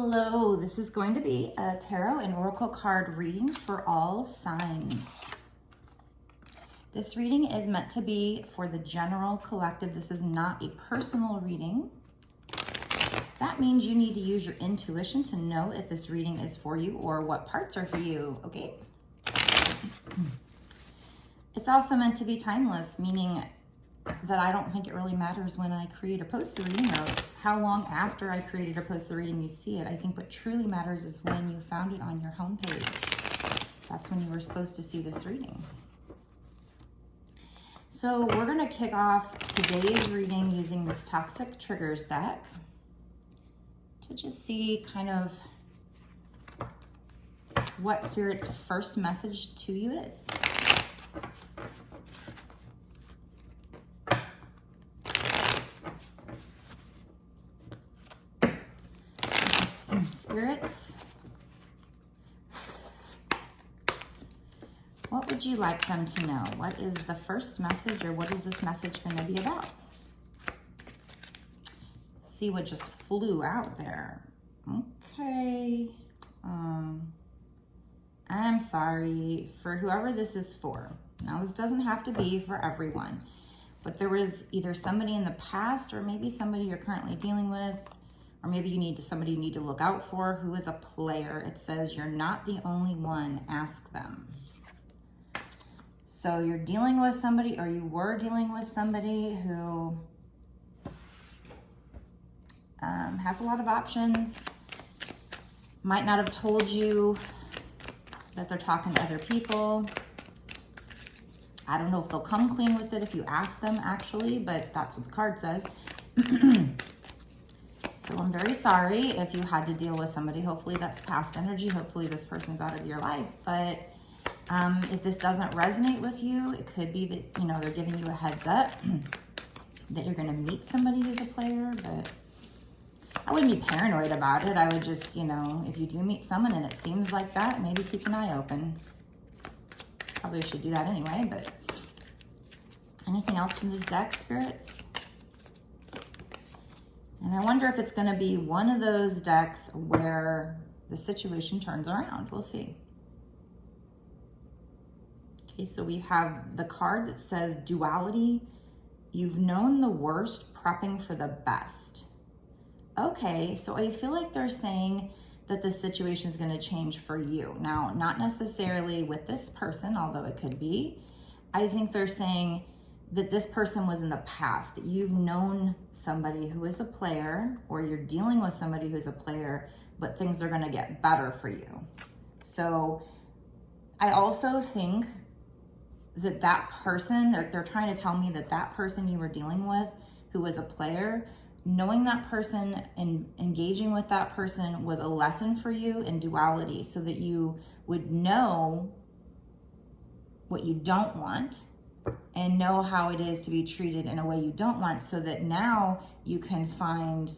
Hello, this is going to be a tarot and oracle card reading for all signs. This reading is meant to be for the general collective. This is not a personal reading. That means you need to use your intuition to know if this reading is for you or what parts are for you, okay? It's also meant to be timeless, meaning that I don't think it really matters when I create or post the reading or how long after I created or post the reading you see it. I think what truly matters is when you found it on your homepage. That's when you were supposed to see this reading. So we're going to kick off today's reading using this Toxic Triggers deck to just see kind of what Spirit's first message to you is. Spirits, what would you like them to know? What is the first message, or what is this message going to be about? See what just flew out there. Okay. I'm sorry for whoever this is for. Now, this doesn't have to be for everyone, but there was either somebody in the past or maybe somebody you're currently dealing with, or maybe you need somebody you need to look out for who is a player. It says you're not the only one, ask them. So you're dealing with somebody, or you were dealing with somebody who has a lot of options, might not have told you that they're talking to other people. I don't know if they'll come clean with it if you ask them, actually, but that's what the card says. So I'm very sorry if you had to deal with somebody. Hopefully that's past energy. Hopefully this person's out of your life. But if this doesn't resonate with you, it could be that, you know, they're giving you a heads up that you're going to meet somebody who's a player. But I wouldn't be paranoid about it. I would just, you know, if you do meet someone and it seems like that, maybe keep an eye open. Probably should do that anyway. But anything else from this deck, Spirits? And I wonder if it's going to be one of those decks where the situation turns around. We'll see. Okay, so we have the card that says duality. You've known the worst, prepping for the best. Okay, so I feel like they're saying that the situation is going to change for you. Now, not necessarily with this person, although it could be. I think they're saying that this person was in the past, that you've known somebody who is a player, or you're dealing with somebody who's a player, but things are gonna get better for you. So I also think that that person, they're trying to tell me that that person you were dealing with who was a player, knowing that person and engaging with that person was a lesson for you in duality, so that you would know what you don't want and know how it is to be treated in a way you don't want, so that now you can find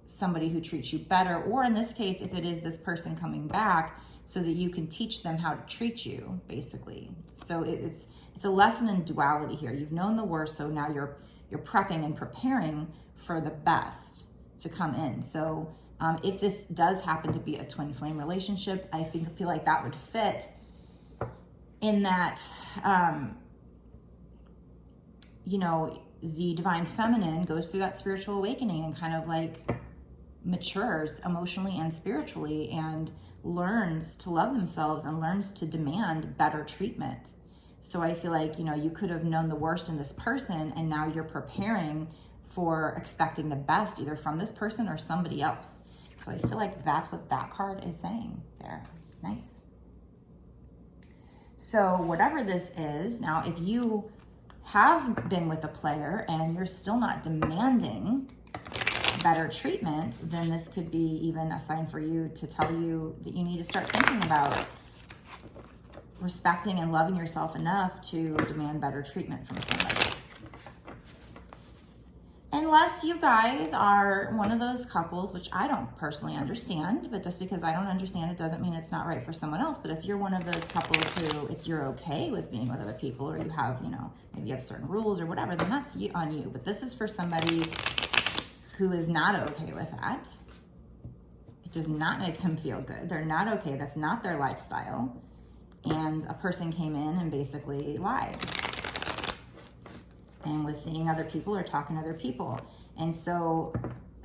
somebody who treats you better, or in this case, if it is this person coming back, so that you can teach them how to treat you, basically. So it's a lesson in duality here. You've known the worst, so now you're prepping and preparing for the best to come in. So if this does happen to be a twin flame relationship, I feel like that would fit in that, you know, the divine feminine goes through that spiritual awakening and kind of like matures emotionally and spiritually and learns to love themselves and learns to demand better treatment. So I feel like, you know, you could have known the worst in this person, and now you're preparing for expecting the best either from this person or somebody else. So I feel like that's what that card is saying there. Nice. So whatever this is, now if you have been with a player and you're still not demanding better treatment, then this could be even a sign for you to tell you that you need to start thinking about respecting and loving yourself enough to demand better treatment from somebody. Unless you guys are one of those couples, which I don't personally understand, but just because I don't understand it doesn't mean it's not right for someone else. But if you're one of those couples who, if you're okay with being with other people, or you have, you know, maybe you have certain rules or whatever, then that's on you. But this is for somebody who is not okay with that. It does not make them feel good. They're not okay. That's not their lifestyle. And a person came in and basically lied and was seeing other people or talking to other people. And so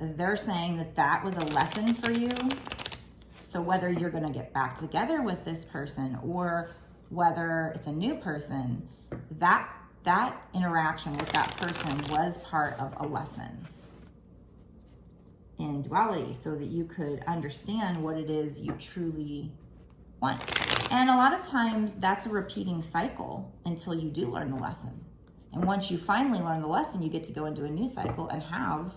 they're saying that that was a lesson for you. So whether you're going to get back together with this person or whether it's a new person, that interaction with that person was part of a lesson in duality, so that you could understand what it is you truly want. And a lot of times that's a repeating cycle until you do learn the lesson. And once you finally learn the lesson, you get to go into a new cycle and have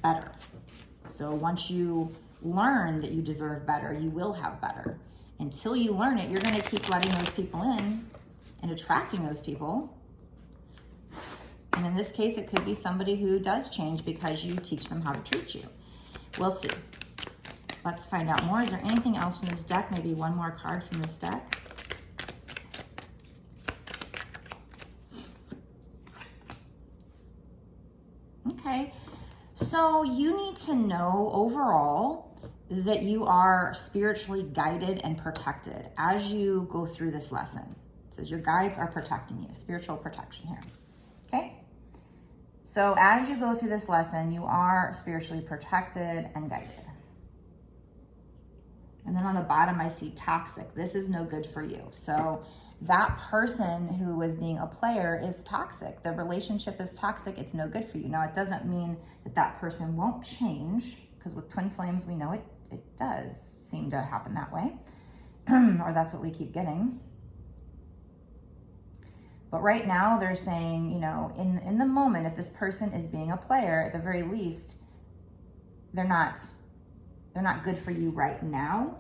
better. So once you learn that you deserve better, you will have better. Until you learn it, you're going to keep letting those people in and attracting those people. And in this case, it could be somebody who does change because you teach them how to treat you. We'll see. Let's find out more. Is there anything else from this deck? Maybe one more card from this deck. Okay. So you need to know overall that you are spiritually guided and protected as you go through this lesson. It says your guides are protecting you. Spiritual protection here. Okay? So as you go through this lesson, you are spiritually protected and guided. And then on the bottom, I see toxic. This is no good for you. So that person who was being a player is toxic. The relationship is toxic. It's no good for you. Now, it doesn't mean that that person won't change, because with twin flames, we know it does seem to happen that way. Or that's what we keep getting. But right now they're saying, you know, in the moment, if this person is being a player, at the very least, they're not good for you right now.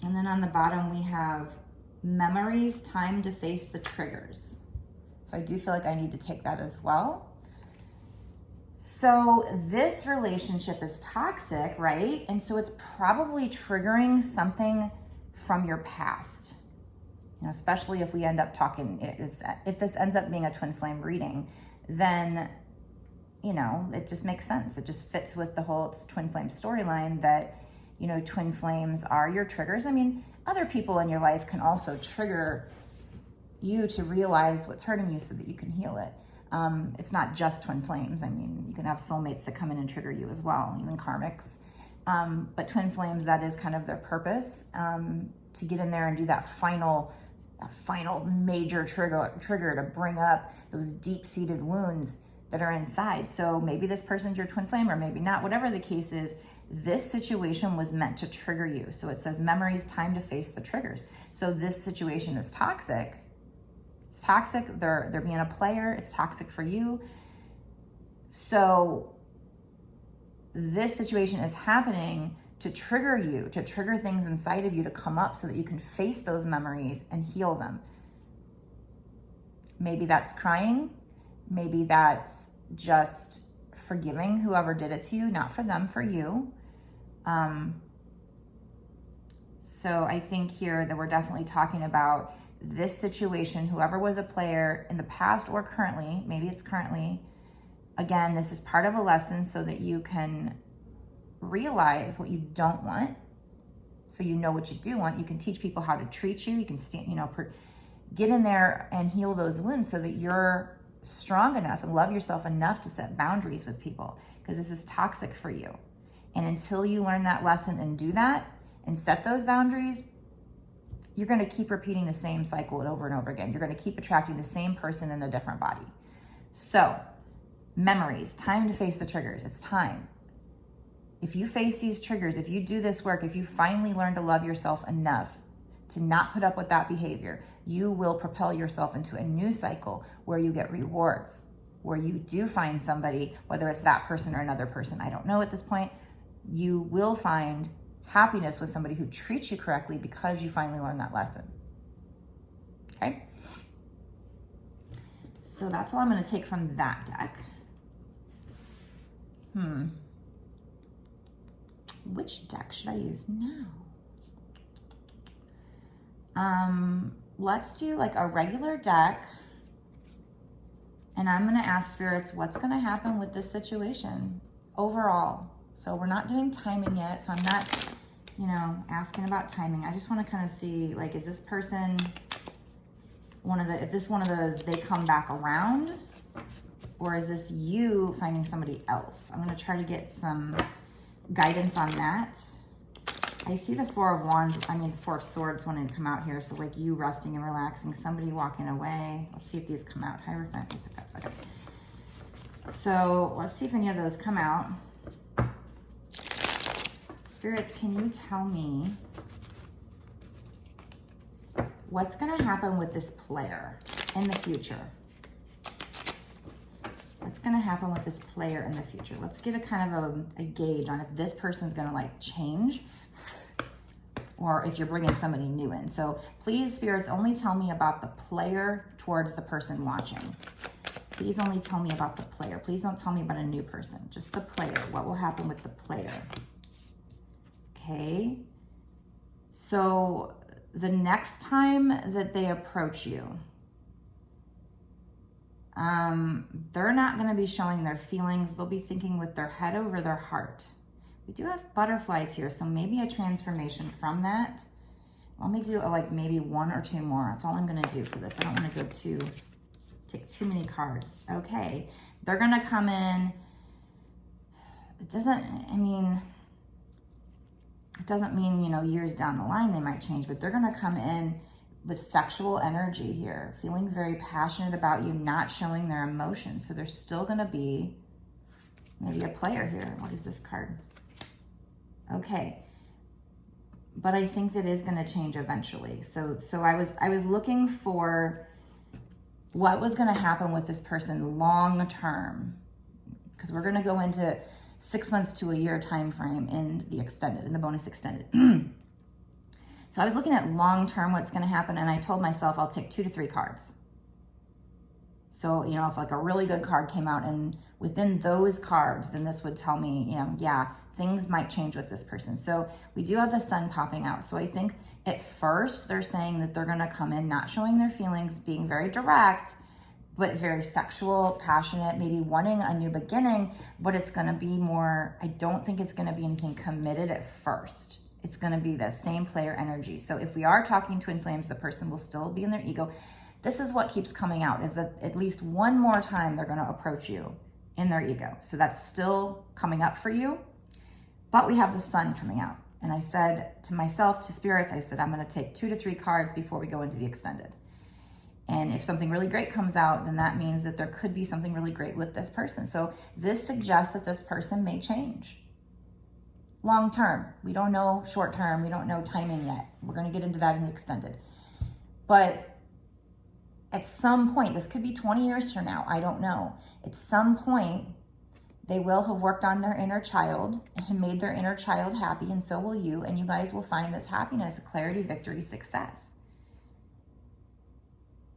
And then on the bottom, we have memories, time to face the triggers. So I do feel like I need to take that as well. So this relationship is toxic, right? And so it's probably triggering something from your past. You know, especially if we end up talking, if this ends up being a twin flame reading, then, you know, it just makes sense. It just fits with the whole twin flame storyline that, you know, twin flames are your triggers. I mean, other people in your life can also trigger you to realize what's hurting you so that you can heal it. It's not just twin flames. I mean, you can have soulmates that come in and trigger you as well, even karmics. But twin flames, that is kind of their purpose, to get in there and do that final major trigger to bring up those deep-seated wounds that are inside. So maybe this person's your twin flame or maybe not. Whatever the case is, this situation was meant to trigger you. So it says memories, time to face the triggers. So this situation is toxic. It's toxic. They're being a player. It's toxic for you. So this situation is happening to trigger you, to trigger things inside of you to come up so that you can face those memories and heal them. Maybe that's crying. Maybe that's just forgiving whoever did it to you, not for them, for you. So I think here that we're definitely talking about this situation, whoever was a player in the past or currently, maybe it's currently. Again, this is part of a lesson so that you can realize what you don't want, so you know what you do want. You can teach people how to treat you. You can stand, get in there and heal those wounds so that you're strong enough and love yourself enough to set boundaries with people, because this is toxic for you. And until you learn that lesson and do that and set those boundaries, you're going to keep repeating the same cycle over and over again. You're going to keep attracting the same person in a different body. So memories, time to face the triggers. It's time. If you face these triggers, if you do this work, if you finally learn to love yourself enough to not put up with that behavior, you will propel yourself into a new cycle where you get rewards, where you do find somebody, whether it's that person or another person, I don't know at this point. You will find happiness with somebody who treats you correctly because you finally learned that lesson. Okay? So that's all I'm going to take from that deck. Which deck should I use now? Let's do like a regular deck. And I'm going to ask spirits, what's going to happen with this situation? overall. So we're not doing timing yet. So I'm not, you know, asking about timing. I just want to kind of see, like, is this person if this one of those, they come back around, or is this you finding somebody else? I'm going to try to get some guidance on that. I see the Four of Swords wanting to come out here. So like you resting and relaxing, somebody walking away. Let's see if these come out. Hierophant, Ace of Cups. Okay. So let's see if any of those come out. Spirits, can you tell me what's going to happen with this player in the future? What's going to happen with this player in the future? Let's get a kind of a gauge on if this person's going to like change, or if you're bringing somebody new in. So please, spirits, only tell me about the player towards the person watching. Please only tell me about the player. Please don't tell me about a new person, just the player. What will happen with the player? Okay. So the next time that they approach you, they're not going to be showing their feelings. They'll be thinking with their head over their heart. We do have butterflies here, so maybe a transformation from that. Let me do like maybe one or two more. That's all I'm going to do for this. I don't want to go take too many cards. Okay, they're going to come in. It doesn't mean, you know, years down the line they might change, but they're going to come in with sexual energy here, feeling very passionate about you, not showing their emotions. So there's still going to be maybe a player here. What is this card? Okay. But I think that is going to change eventually. So I was looking for what was going to happen with this person long term, because we're going to go into 6 months to a year time frame in the bonus extended. So I was looking at long term what's going to happen, and I told myself I'll take 2 to 3 cards. So, you know, if like a really good card came out and within those cards, then this would tell me, you know, yeah, things might change with this person. So we do have the Sun popping out. So I think at first they're saying that they're going to come in not showing their feelings, being very direct, but very sexual, passionate, maybe wanting a new beginning, but it's going to be more, I don't think it's going to be anything committed at first. It's going to be the same player energy. So if we are talking twin flames, the person will still be in their ego. This is what keeps coming out, is that at least one more time they're going to approach you in their ego. So that's still coming up for you. But we have the Sun coming out. And I said to myself, to spirits, I said, I'm going to take 2 to 3 cards before we go into the extended. And if something really great comes out, then that means that there could be something really great with this person. So this suggests that this person may change. Long term. We don't know short term. We don't know timing yet. We're going to get into that in the extended. But at some point, this could be 20 years from now, I don't know. At some point, they will have worked on their inner child and made their inner child happy, and so will you. And you guys will find this happiness, clarity, victory, success.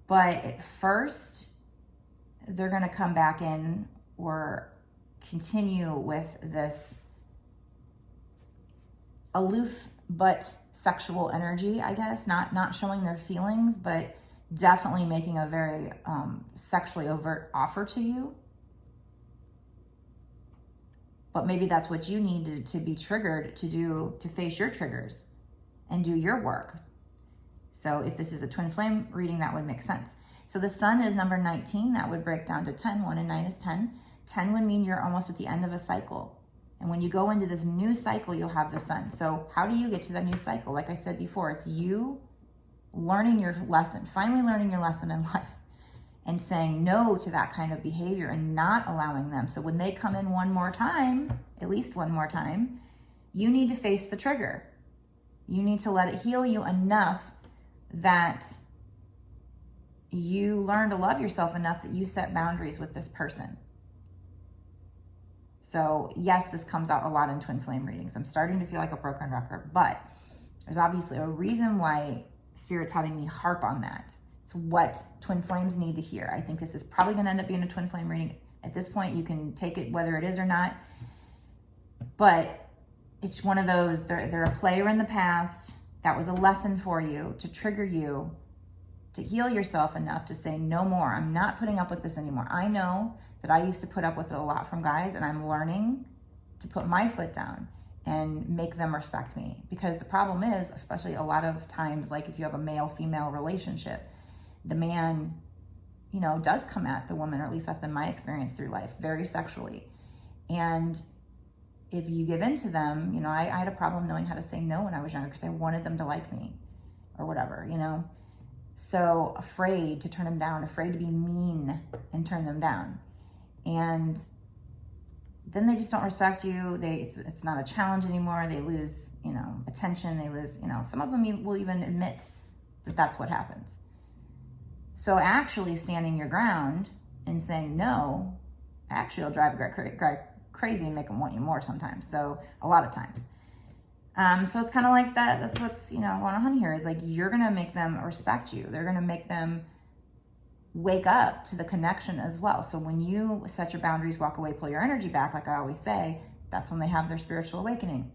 But at first, they're going to come back in or continue with this aloof but sexual energy, I guess. Not showing their feelings, but definitely making a very sexually overt offer to you. But maybe that's what you need to be triggered to do, to face your triggers and do your work. So if this is a twin flame reading, that would make sense. So the Sun is number 19. That would break down to 10. 1 and 9 is 10. 10 would mean you're almost at the end of a cycle. And when you go into this new cycle, you'll have the Sun. So how do you get to the new cycle? Like I said before, it's you learning your lesson, finally learning your lesson in life and saying no to that kind of behavior and not allowing them. So when they come in one more time, at least one more time, you need to face the trigger. You need to let it heal you enough that you learn to love yourself enough that you set boundaries with this person. So yes, this comes out a lot in twin flame readings. I'm starting to feel like a broken record, but there's obviously a reason why Spirit's having me harp on that. It's what twin flames need to hear. I think this is probably going to end up being a twin flame reading. At this point, you can take it whether it is or not, but it's one of those, they're a player in the past. That was a lesson for you to trigger you to heal yourself enough to say no more. I'm not putting up with this anymore. I know that I used to put up with it a lot from guys, and I'm learning to put my foot down and make them respect me. Because the problem is, especially a lot of times, like if you have a male-female relationship, the man, you know, does come at the woman, or at least that's been my experience through life, very sexually. And if you give in to them, you know, I had a problem knowing how to say no when I was younger because I wanted them to like me or whatever, you know. So afraid to turn them down, afraid to be mean and turn them down. And then they just don't respect you. It's not a challenge anymore. They lose, you know, attention. They lose, you know, some of them will even admit that that's what happens. So actually standing your ground and saying no, actually will drive a guy crazy and make them want you more sometimes. So a lot of times. So it's kind of like that. That's what's, you know, going on here is like, you're going to make them respect you. They're going to make them wake up to the connection as well. So when you set your boundaries, walk away, pull your energy back, like I always say, that's when they have their spiritual awakening.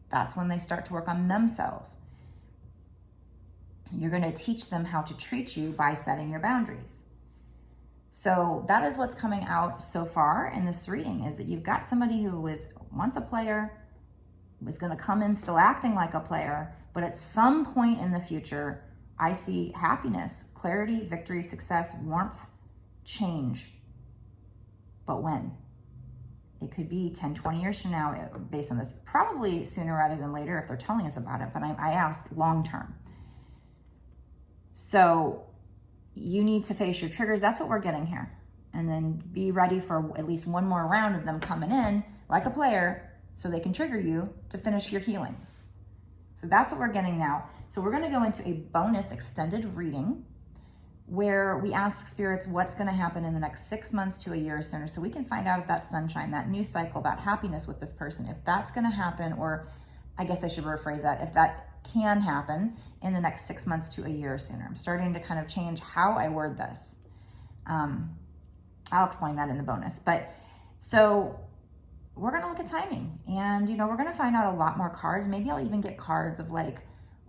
That's when they start to work on themselves. You're going to teach them how to treat you by setting your boundaries. So that is what's coming out so far in this reading, is that you've got somebody who was once a player, was going to come in still acting like a player, but at some point in the future, I see happiness, clarity, victory, success, warmth, change. But when? It could be 10, 20 years from now based on this. Probably sooner rather than later if they're telling us about it, but I ask long term. So you need to face your triggers. That's what we're getting here. And then be ready for at least one more round of them coming in like a player so they can trigger you to finish your healing. So that's what we're getting now. So we're going to go into a bonus extended reading where we ask spirits what's going to happen in the next 6 months to a year or sooner, so we can find out if that sunshine, that new cycle, that happiness with this person, if that's going to happen, or I guess I should rephrase that, if that can happen in the next 6 months to a year or sooner. I'm starting to kind of change how I word this. I'll explain that in the bonus. But so we're going to look at timing, and, you know, we're going to find out a lot more cards. Maybe I'll even get cards of like,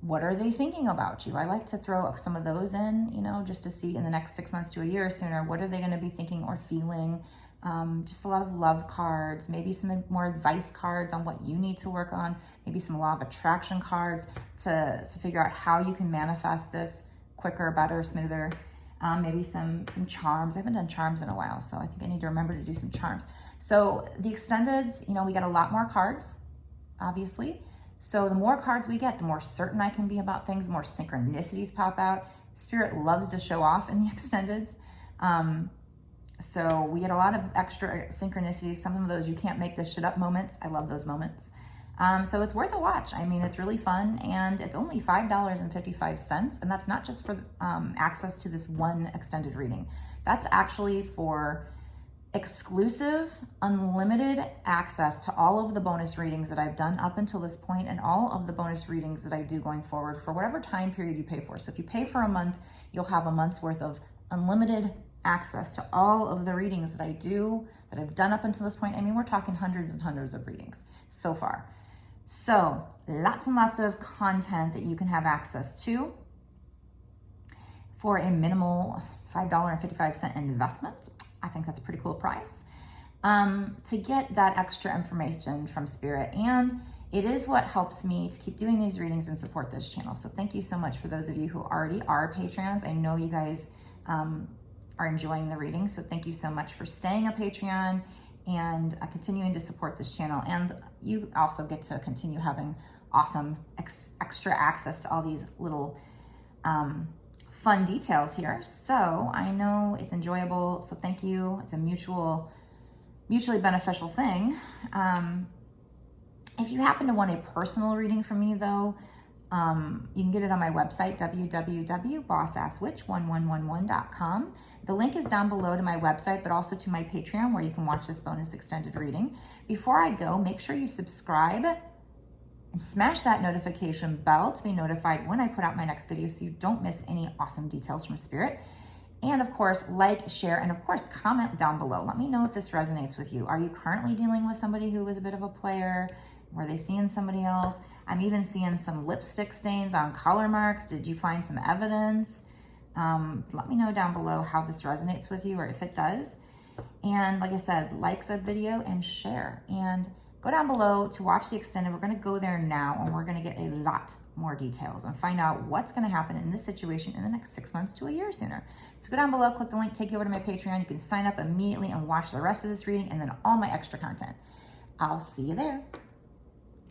what are they thinking about you? I like to throw some of those in, you know, just to see in the next 6 months to a year or sooner, what are they going to be thinking or feeling? Just a lot of love cards, maybe some more advice cards on what you need to work on, maybe some law of attraction cards to figure out how you can manifest this quicker, better, smoother. Maybe some charms. I haven't done charms in a while, so I think I need to remember to do some charms. So the extendeds, you know, we get a lot more cards, obviously. So the more cards we get, the more certain I can be about things, the more synchronicities pop out. Spirit loves to show off in the extendeds. So we get a lot of extra synchronicities. Some of those you can't make this shit up moments. I love those moments. So it's worth a watch. I mean, it's really fun, and it's only $5.55. And that's not just for access to this one extended reading. That's actually for exclusive, unlimited access to all of the bonus readings that I've done up until this point, and all of the bonus readings that I do going forward for whatever time period you pay for. So if you pay for a month, you'll have a month's worth of unlimited access to all of the readings that I do, that I've done up until this point. I mean, we're talking hundreds and hundreds of readings so far. So lots and lots of content that you can have access to for a minimal $5.55 investment. I think that's a pretty cool price to get that extra information from Spirit. And it is what helps me to keep doing these readings and support this channel. So thank you so much for those of you who already are Patreons. I know you guys are enjoying the reading. So thank you so much for staying a Patreon and continuing to support this channel. And you also get to continue having awesome extra access to all these little fun details here. So I know it's enjoyable. So thank you. It's a mutually beneficial thing. If you happen to want a personal reading from me though, you can get it on my website, www.bossasswitch1111.com. The link is down below to my website, but also to my Patreon where you can watch this bonus extended reading. Before I go, make sure you subscribe and smash that notification bell to be notified when I put out my next video so you don't miss any awesome details from Spirit. And of course, like, share, and of course, comment down below. Let me know if this resonates with you. Are you currently dealing with somebody who was a bit of a player? Were they seeing somebody else? I'm even seeing some lipstick stains on color marks. Did you find some evidence? Let me know down below how this resonates with you, or if it does. And like I said, like the video and share. And Go down below to watch the extended. We're going to go there now, and we're going to get a lot more details and find out what's going to happen in this situation in the next 6 months to a year sooner. So go down below, click the link, take you over to my Patreon. You can sign up immediately and watch the rest of this reading and then all my extra content. I'll see you there.